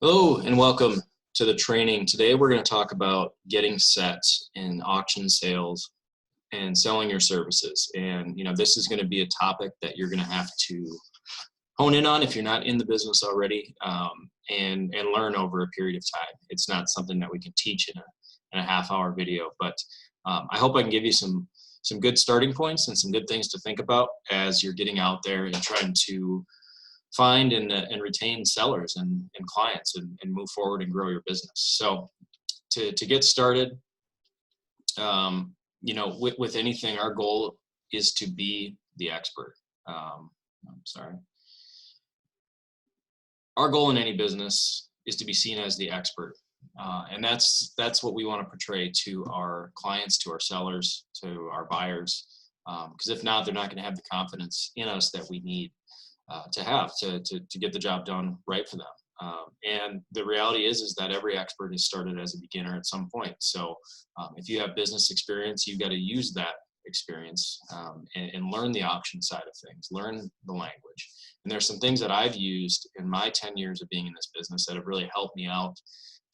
Hello and welcome to the training. Today we're going to talk about getting set in auction sales and selling your services. And this is going to be a topic that you're going to have to hone in on if you're not in the business already, and learn over a period of time. It's not something that we can teach in a half-hour video, but I hope I can give you some good starting points and some good things to think about as you're getting out there and trying to find and retain sellers and clients and move forward and grow your business. So to get started, with anything, our goal is to be the expert. Our goal in any business is to be seen as the expert. And that's what we want to portray to our clients, to our sellers, to our buyers. Because if not, they're not going to have the confidence in us that we need to get the job done right for them. And the reality is that every expert has started as a beginner at some point. So if you have business experience, you've got to use that experience and learn the auction side of things, learn the language. And there's some things that I've used in my 10 years of being in this business that have really helped me out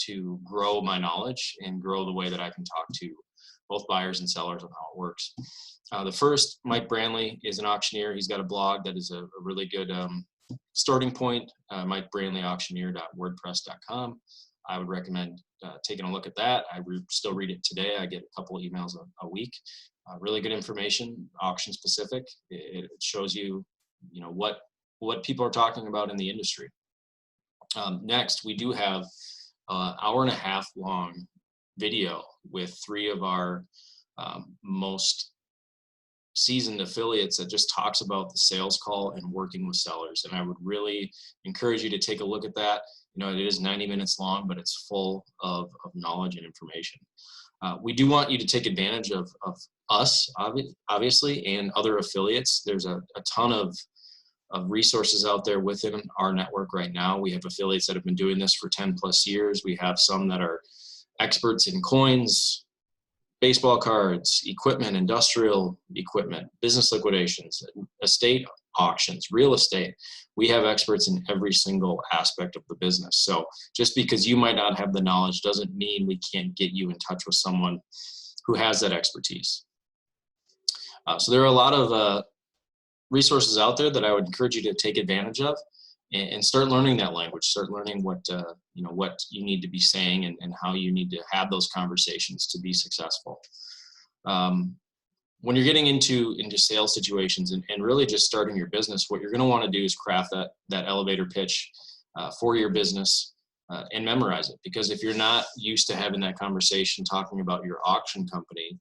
to grow my knowledge and grow the way that I can talk to both buyers and sellers on how it works. The first, Mike Brandley, is an auctioneer. He's got a blog that is a really good starting point, MikeBrandleyAuctioneer.wordpress.com. I would recommend taking a look at that. I still read it today. I get a couple of emails a week. Really good information, auction specific. It shows you, what people are talking about in the industry. Next, we do have an hour and a half long video with 3 of our most seasoned affiliates that just talks about the sales call and working with sellers. And I would really encourage you to take a look at that. It is 90 minutes long, but it's full of knowledge and information. We do want you to take advantage of us, obviously, and other affiliates. There's a ton of resources out there within our network right now. We have affiliates that have been doing this for 10 plus years. We have some that are experts in coins, baseball cards, equipment, industrial equipment, business liquidations, estate auctions, real estate. We have experts in every single aspect of the business. So just because you might not have the knowledge doesn't mean we can't get you in touch with someone who has that expertise. So there are a lot of resources out there that I would encourage you to take advantage of and start learning that language, start learning what you need to be saying and how you need to have those conversations to be successful. When you're getting into sales situations and really just starting your business, what you're going to want to do is craft that elevator pitch for your business and memorize it. Because if you're not used to having that conversation talking about your auction company,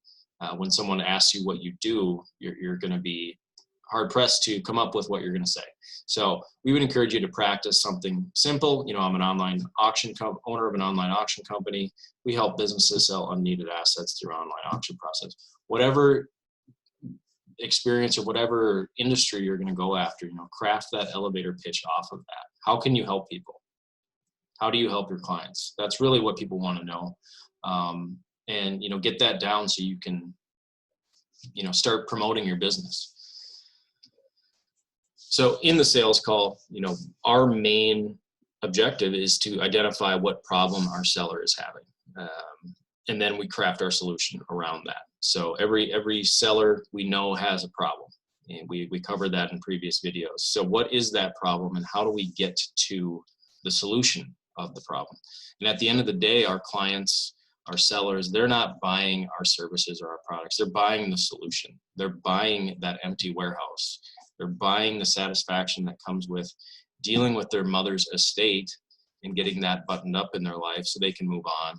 when someone asks you what you do, you're going to be hard pressed to come up with what you're going to say. So we would encourage you to practice something simple. I'm an online owner of an online auction company. We help businesses sell unneeded assets through online auction process. Whatever experience or whatever industry you're going to go after, craft that elevator pitch off of that. How can you help people? How do you help your clients? That's really what people want to know. And get that down so you can, start promoting your business. So in the sales call, our main objective is to identify what problem our seller is having. And then we craft our solution around that. So every seller we know has a problem. And we covered that in previous videos. So what is that problem and how do we get to the solution of the problem? And at the end of the day, our clients, our sellers, they're not buying our services or our products. They're buying the solution. They're buying that empty warehouse. They're buying the satisfaction that comes with dealing with their mother's estate and getting that buttoned up in their life so they can move on,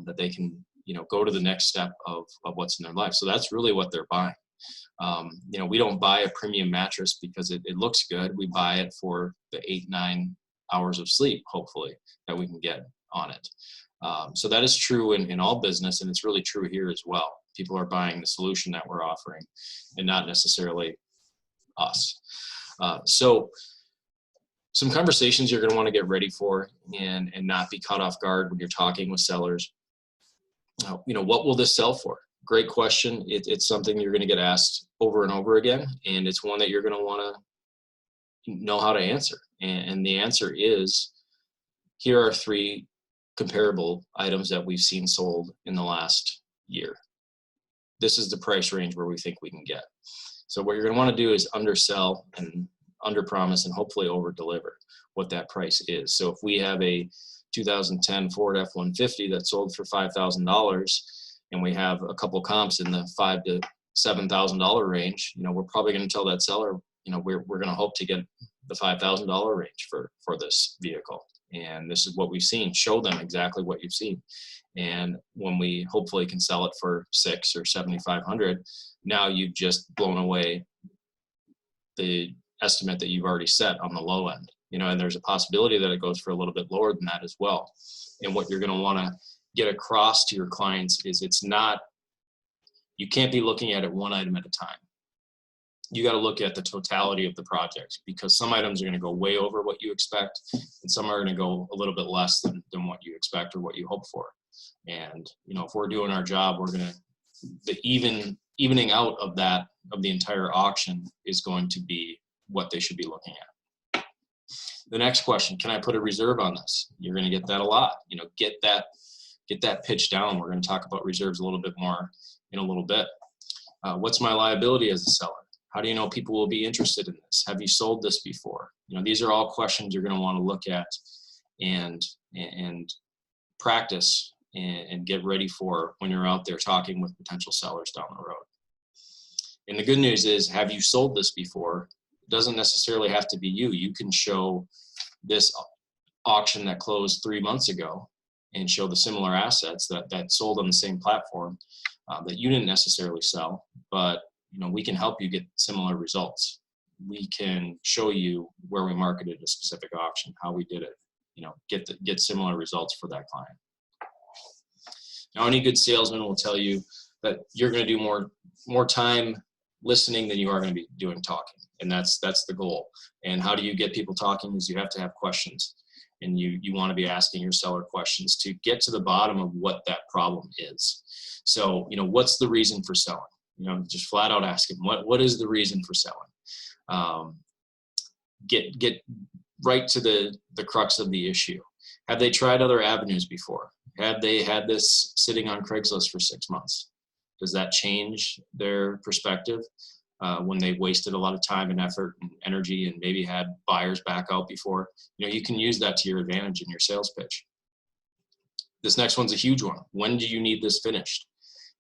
that they can, go to the next step of what's in their life. So that's really what they're buying. We don't buy a premium mattress because it looks good. We buy it for the 8-9 hours of sleep, hopefully, that we can get on it. So that is true in all business, and it's really true here as well. People are buying the solution that we're offering and not necessarily us. So some conversations you're going to want to get ready for and not be caught off guard when you're talking with sellers. What will this sell for? Great question. It's something you're going to get asked over and over again, and it's one that you're going to want to know how to answer. And the answer is here are 3 comparable items that we've seen sold in the last year. This is the price range where we think we can get. So what you're going to want to do is undersell and underpromise and hopefully over-deliver what that price is. So if we have a 2010 Ford F-150 that sold for $5,000 and we have a couple comps in the $5,000 to $7,000 range, we're probably going to tell that seller, we're going to hope to get the $5,000 range for this vehicle. And this is what we've seen. Show them exactly what you've seen. And when we hopefully can sell it for $600 or $7,500, now you've just blown away the estimate that you've already set on the low end. And there's a possibility that it goes for a little bit lower than that as well. And what you're going to want to get across to your clients is you can't be looking at it one item at a time. You got to look at the totality of the project, because some items are going to go way over what you expect and some are going to go a little bit less than what you expect or what you hope for. And, if we're doing our job, the evening out of the entire auction is going to be what they should be looking at. The next question, can I put a reserve on this? You're going to get that a lot. Get that pitch down. We're going to talk about reserves a little bit more in a little bit. What's my liability as a seller? How do you know people will be interested in this? Have you sold this before? These are all questions you're going to want to look at and practice and get ready for when you're out there talking with potential sellers down the road. And the good news is, have you sold this before? It doesn't necessarily have to be you. You can show this auction that closed 3 months ago and show the similar assets that sold on the same platform that you didn't necessarily sell, but we can help you get similar results. We can show you where we marketed a specific auction, how we did it, get similar results for that client. Now, any good salesman will tell you that you're going to do more time listening than you are going to be doing talking, and that's the goal. And how do you get people talking is you have to have questions, and you want to be asking your seller questions to get to the bottom of what that problem is. So, what's the reason for selling? Just flat out ask them, what is the reason for selling? Get right to the crux of the issue. Have they tried other avenues before? Have they had this sitting on Craigslist for 6 months? Does that change their perspective when they wasted a lot of time and effort and energy and maybe had buyers back out before? You can use that to your advantage in your sales pitch. This next one's a huge one. When do you need this finished?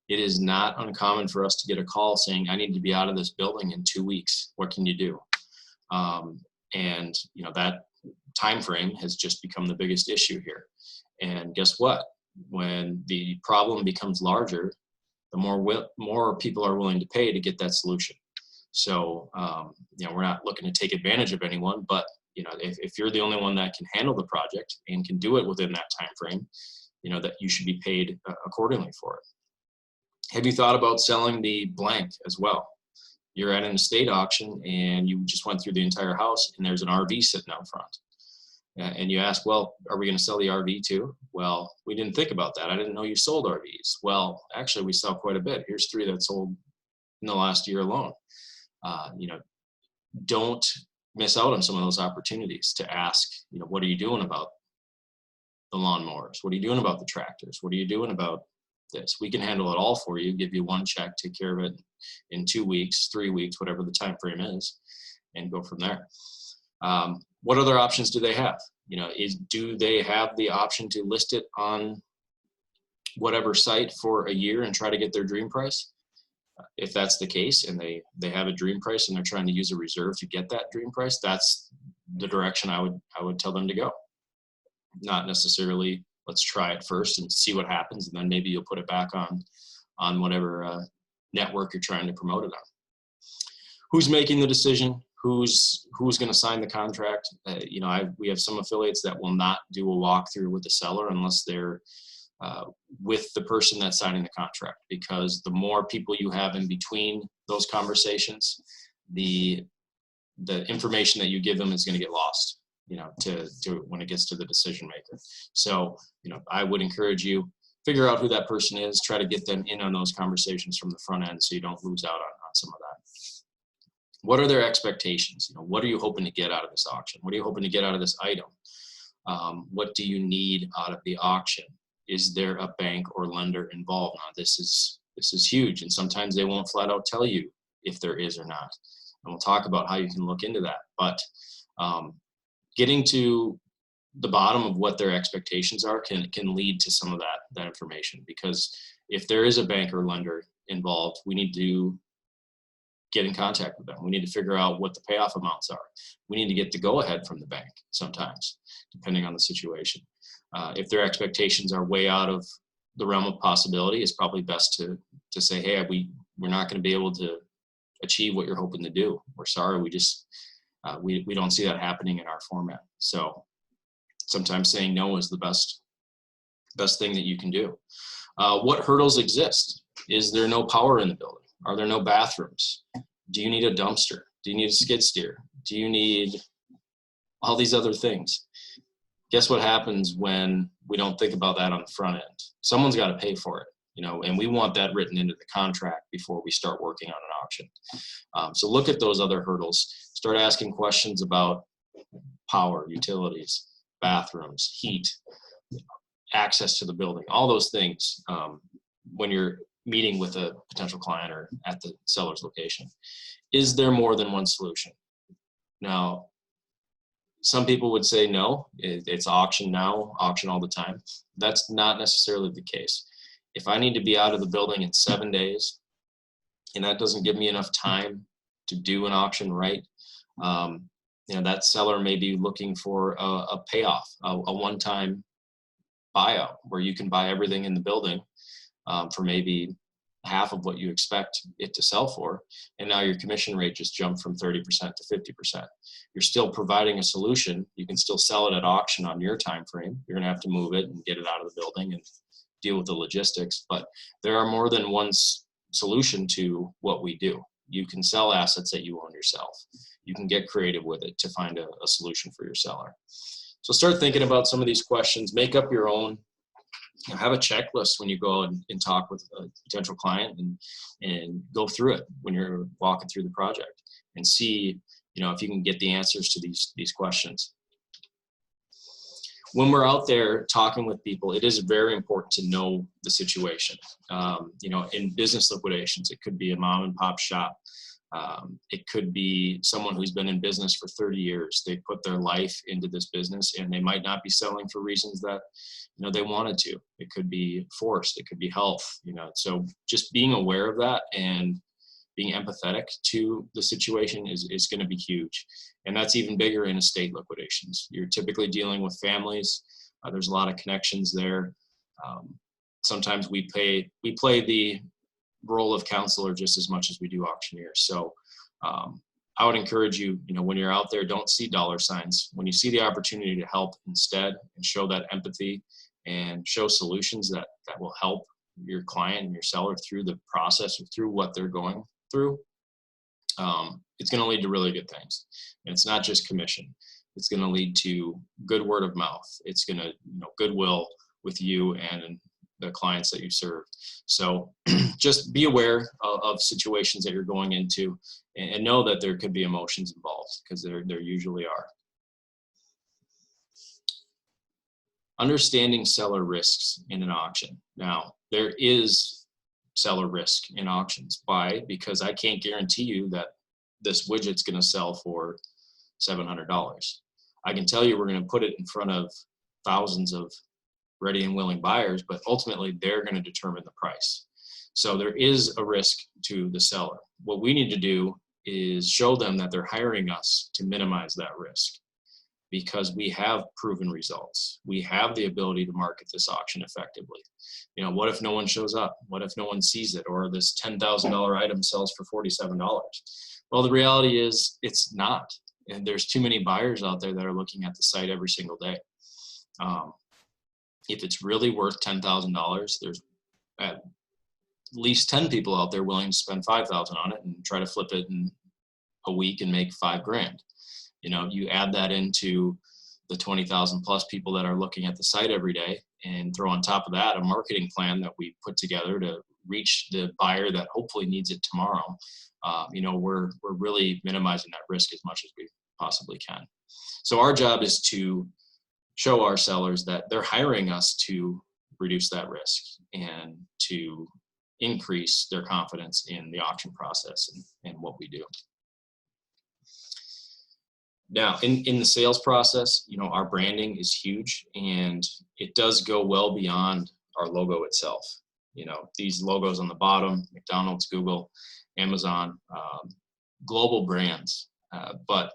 It is not uncommon for us to get a call saying, I need to be out of this building in 2 weeks. What can you do? And that time frame has just become the biggest issue here. And guess what? When the problem becomes larger, the more people are willing to pay to get that solution. So, we're not looking to take advantage of anyone, but if you're the only one that can handle the project and can do it within that time frame, that you should be paid accordingly for it. Have you thought about selling the blank as well? You're at an estate auction and you just went through the entire house and there's an RV sitting out front. And you ask, well, are we going to sell the RV too? Well, we didn't think about that. I didn't know you sold RVs. Well, actually, we sell quite a bit. Here's 3 that sold in the last year alone. Don't miss out on some of those opportunities to ask, what are you doing about the lawnmowers? What are you doing about the tractors? What are you doing about this? We can handle it all for you, give you one check, take care of it in 2 weeks, 3 weeks, whatever the time frame is, and go from there. What other options do they have? Do they have the option to list it on whatever site for a year and try to get their dream price? If that's the case and they have a dream price and they're trying to use a reserve to get that dream price, that's the direction I would tell them to go. Not necessarily, let's try it first and see what happens, and then maybe you'll put it back on whatever network you're trying to promote it on. Who's making the decision? Who's going to sign the contract? We have some affiliates that will not do a walkthrough with the seller unless they're with the person that's signing the contract, because the more people you have in between those conversations, the information that you give them is going to get lost, to when it gets to the decision maker. So, I would encourage you, figure out who that person is, try to get them in on those conversations from the front end so you don't lose out on some of that. What are their expectations? What are you hoping to get out of this auction? What are you hoping to get out of this item? What do you need out of the auction? Is there a bank or lender involved? Now, this is huge, and sometimes they won't flat out tell you if there is or not. And we'll talk about how you can look into that. But getting to the bottom of what their expectations are can lead to some of that information, because if there is a bank or lender involved, we need to get in contact with them. We need to figure out what the payoff amounts are. We need to get the go-ahead from the bank sometimes, depending on the situation. If their expectations are way out of the realm of possibility, it's probably best to say, hey, we're not going to be able to achieve what you're hoping to do. We're sorry, we just we don't see that happening in our format. So sometimes saying no is the best thing that you can do. What hurdles exist? Is there no power in the building? Are there no bathrooms? Do you need a dumpster? Do you need a skid steer? Do you need all these other things? Guess what happens when we don't think about that on the front end? Someone's got to pay for it, and we want that written into the contract before we start working on an auction. So look at those other hurdles. Start asking questions about power, utilities, bathrooms, heat, access to the building, all those things when you're meeting with a potential client or at the seller's location. Is there more than one solution? Now, some people would say no, it's auction now, auction all the time. That's not necessarily the case. If I need to be out of the building in 7 days, and that doesn't give me enough time to do an auction right, that seller may be looking for a payoff, a one-time buyout where you can buy everything in the building for maybe half of what you expect it to sell for, and now your commission rate just jumped from 30% to 50%. You're still providing a solution. You can still sell it at auction on your time frame. You're going to have to move it and get it out of the building and deal with the logistics, but there are more than one solution to what we do. You can sell assets that you own yourself. You can get creative with it to find a solution for your seller. So start thinking about some of these questions. Make up your own. Have a checklist when you go and talk with a potential client, and go through it when you're walking through the project, and see if you can get the answers to these questions. When we're out there talking with people, it is very important to know the situation. In business liquidations, it could be a mom and pop shop. It could be someone who's been in business for 30 years. They put their life into this business, and they might not be selling for reasons that they wanted to. It could be forced. It could be health. So just being aware of that and being empathetic to the situation is going to be huge. And that's even bigger in estate liquidations. You're typically dealing with families. There's a lot of connections there. Sometimes we play the role of counselor just as much as we do auctioneer. So I would encourage you, when you're out there, don't see dollar signs. When you see the opportunity to help instead, and show that empathy and show solutions that will help your client and your seller through the process, or through what they're going through, it's going to lead to really good things. And it's not just commission. It's going to lead to good word of mouth. It's going to, goodwill with you and the clients that you serve. So just be aware of situations that you're going into, and know that there could be emotions involved, because there usually are. Understanding seller risks in an auction. Now, there is seller risk in auctions. Why? Because I can't guarantee you that this widget's going to sell for $700. I can tell you we're going to put it in front of thousands of ready and willing buyers, but ultimately they're going to determine the price. So there is a risk to the seller. What we need to do is show them that they're hiring us to minimize that risk, because we have proven results. We have the ability to market this auction effectively. What if no one shows up? What if no one sees it? Or this $10,000 item sells for $47? Well, the reality is it's not. And there's too many buyers out there that are looking at the site every single day. If it's really worth $10,000, there's at least 10 people out there willing to spend $5,000 on it and try to flip it in a week and make $5,000. You add that into the 20,000 plus people that are looking at the site every day, and throw on top of that a marketing plan that we put together to reach the buyer that hopefully needs it tomorrow. We're really minimizing that risk as much as we possibly can. So our job is to show our sellers that they're hiring us to reduce that risk and to increase their confidence in the auction process and what we do. Now, in the sales process, our branding is huge, and it does go well beyond our logo itself. These logos on the bottom, McDonald's, Google, Amazon, global brands, but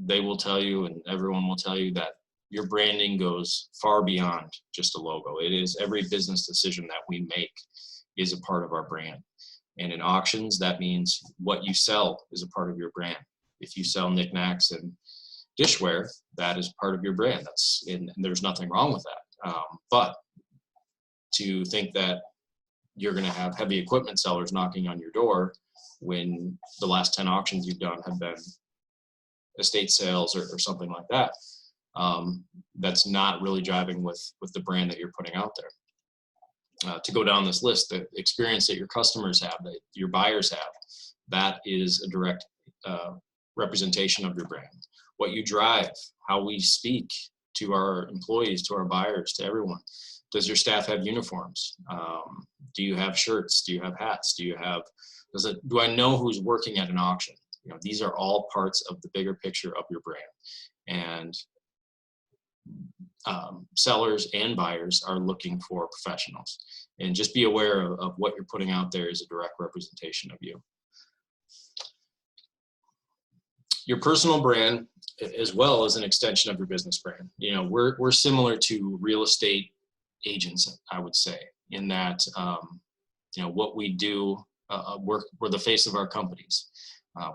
they will tell you, and everyone will tell you, that your branding goes far beyond just a logo. It is every business decision that we make is a part of our brand. And in auctions, that means what you sell is a part of your brand. If you sell knickknacks and dishware, that is part of your brand. And there's nothing wrong with that. But to think that you're going to have heavy equipment sellers knocking on your door when the last 10 auctions you've done have been estate sales or something like that, that's not really driving with the brand that you're putting out there. To go down this list, the experience that your customers have, that your buyers have, that is a direct representation of your brand. What you drive, how we speak to our employees, to our buyers, to everyone. Does your staff have uniforms? Do you have shirts? Do you have hats? Do I know who's working at an auction? These are all parts of the bigger picture of your brand. And sellers and buyers are looking for professionals. And just be aware of what you're putting out there is a direct representation of you. Your personal brand, as well as an extension of your business brand. We're similar to real estate agents, I would say, in that what we do, we're the face of our companies.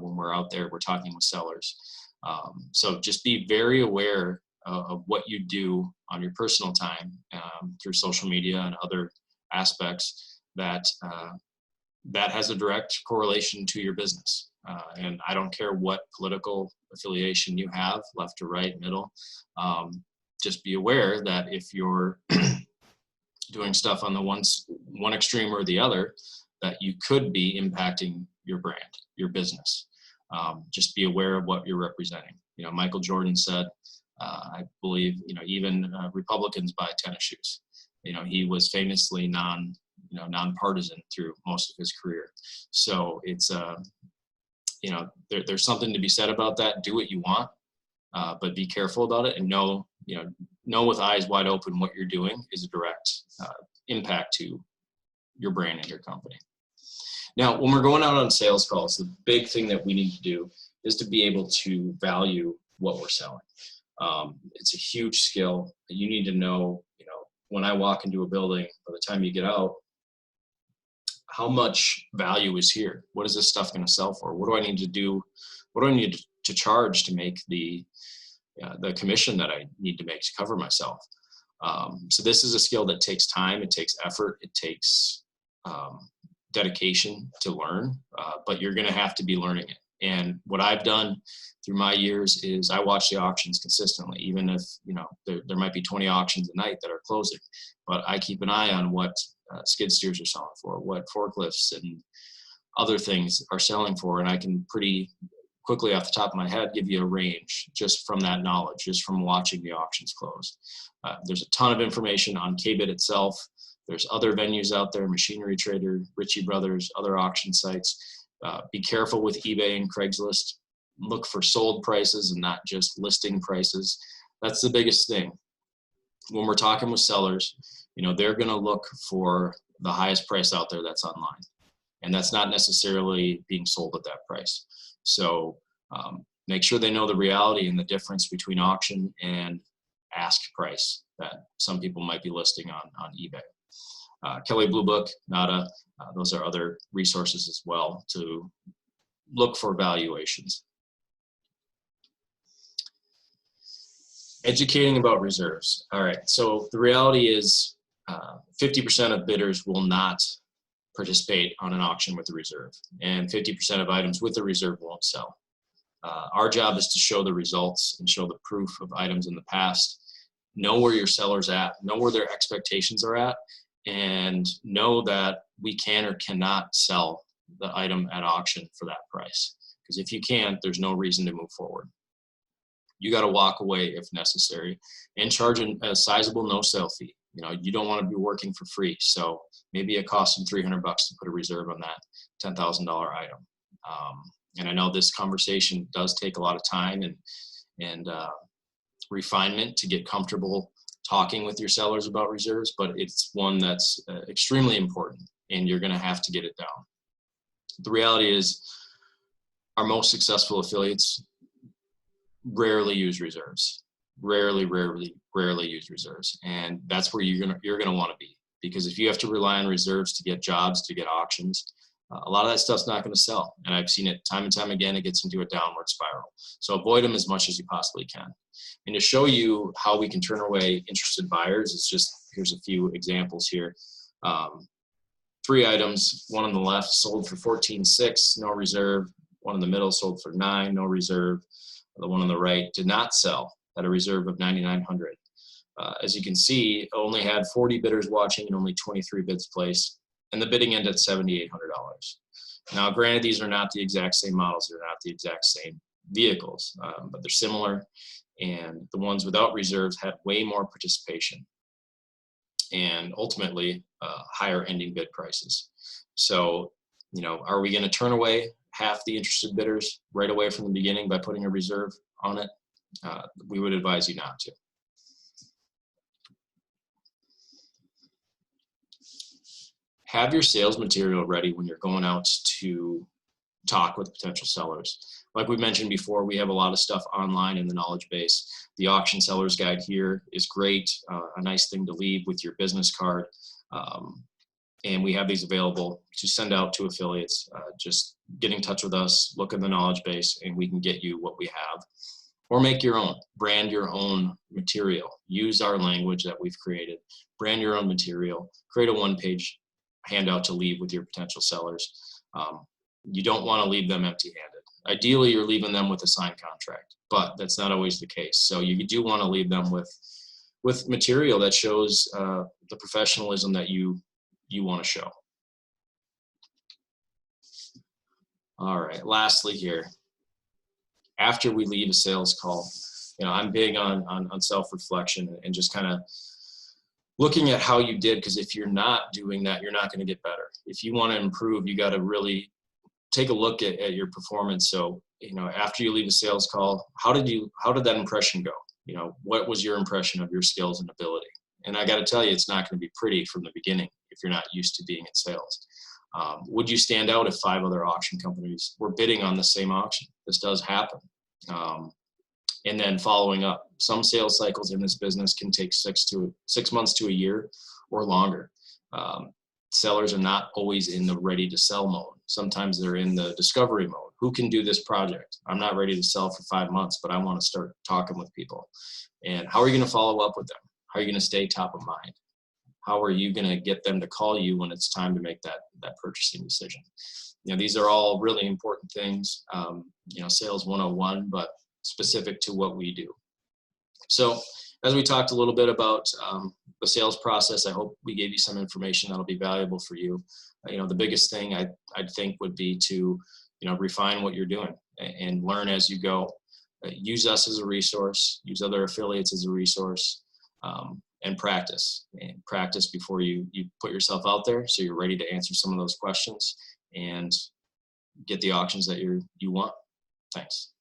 When we're out there, we're talking with sellers. So just be very aware of what you do on your personal time through social media and other aspects that has a direct correlation to your business. And I don't care what political affiliation you have, left or right, middle. Just be aware that if you're doing stuff on the one extreme or the other, that you could be impacting your brand, your business. Just be aware of what you're representing. Michael Jordan said, I believe, even Republicans buy tennis shoes. He was famously nonpartisan through most of his career. So it's, there's something to be said about that. Do what you want, but be careful about it, and know with eyes wide open what you're doing is a direct impact to your brand and your company. Now, when we're going out on sales calls, the big thing that we need to do is to be able to value what we're selling. It's a huge skill. You need to know, when I walk into a building, by the time you get out, how much value is here? What is this stuff going to sell for? What do I need to do? What do I need to charge to make the commission that I need to make to cover myself? So this is a skill that takes time. It takes effort. It takes dedication to learn, but you're going to have to be learning it. And what I've done through my years is I watch the auctions consistently, even if, there might be 20 auctions a night that are closing, but I keep an eye on what skid steers are selling for, what forklifts and other things are selling for. And I can pretty quickly off the top of my head give you a range just from that knowledge, just from watching the auctions close. There's a ton of information on KBIT itself. There's other venues out there, Machinery Trader, Ritchie Brothers, other auction sites. Be careful with eBay and Craigslist. Look for sold prices and not just listing prices. That's the biggest thing. When we're talking with sellers, they're going to look for the highest price out there that's online. And that's not necessarily being sold at that price. So make sure they know the reality and the difference between auction and ask price that some people might be listing on eBay. Kelley Blue Book, NADA, those are other resources as well to look for valuations. Educating about reserves. All right, so the reality is 50% of bidders will not participate on an auction with a reserve, and 50% of items with a reserve won't sell. Our job is to show the results and show the proof of items in the past, know where your seller's at, know where their expectations are at, and know that we can or cannot sell the item at auction for that price. Because if you can't, there's no reason to move forward. you got to walk away if necessary, and charge a sizable no-sale fee. You know, you don't want to be working for free. So maybe it costs them $300 to put a reserve on that $10,000 item. And I know this conversation does take a lot of time and refinement to get comfortable talking with your sellers about reserves, but it's one that's extremely important, and you're going to have to get it down. The reality is, our most successful affiliates rarely use reserves. Rarely use reserves, and that's where you're gonna want to be, because if you have to rely on reserves to get jobs, to get auctions, a lot of that stuff's not going to sell. And I've seen it time and time again. It gets into a downward spiral. So avoid them as much as you possibly can. And to show you how we can turn away interested buyers, it's just, here's a few examples here. 3 items, one on the left sold for $14,600, no reserve. One in the middle sold for $9,000, no reserve. The one on the right did not sell at a reserve of $9,900. As you can see, only had 40 bidders watching and only 23 bids placed, and the bidding ended at $7,800. Now, granted, these are not the exact same models, they're not the exact same vehicles, but they're similar, and the ones without reserves had way more participation and ultimately higher ending bid prices. So, you know, are we going to turn away half the interested bidders right away from the beginning by putting a reserve on it? We would advise you not to. Have your sales material ready when you're going out to talk with potential sellers. Like we mentioned before, we have a lot of stuff online in the knowledge base. The auction seller's guide here is great, a nice thing to leave with your business card. And we have these available to send out to affiliates. Just get in touch with us, look in the knowledge base, and we can get you what we have. Or make your own, brand your own material. Use our language that we've created. Brand your own material. Create a one-page handout to leave with your potential sellers. You don't want to leave them empty-handed. Ideally, you're leaving them with a signed contract, but that's not always the case. So you do want to leave them with material that shows the professionalism that you want to show. All right, lastly here, after we leave a sales call, you know, I'm big on self-reflection and just kind of looking at how you did, because if you're not doing that, you're not going to get better. If you want to improve, you got to really take a look at your performance. So, you know, after you leave a sales call, how did that impression go? You know, what was your impression of your skills and ability? And I got to tell you, it's not going to be pretty from the beginning if you're not used to being in sales. Would you stand out if 5 other auction companies were bidding on the same auction? This does happen. And then following up, some sales cycles in this business can take 6 months to a year or longer. Sellers are not always in the ready to sell mode. Sometimes they're in the discovery mode. Who can do this project? I'm not ready to sell for 5 months, but I want to start talking with people. And how are you going to follow up with them? How are you going to stay top of mind? How are you going to get them to call you when it's time to make that purchasing decision? You know, these are all really important things, you know, sales 101, but specific to what we do. So as we talked a little bit about the sales process, I hope we gave you some information that'll be valuable for you. You know, the biggest thing I'd think would be to, you know, refine what you're doing and learn as you go. Use us as a resource, use other affiliates as a resource, and practice. And practice before you put yourself out there, so you're ready to answer some of those questions and get the auctions that you want. Thanks.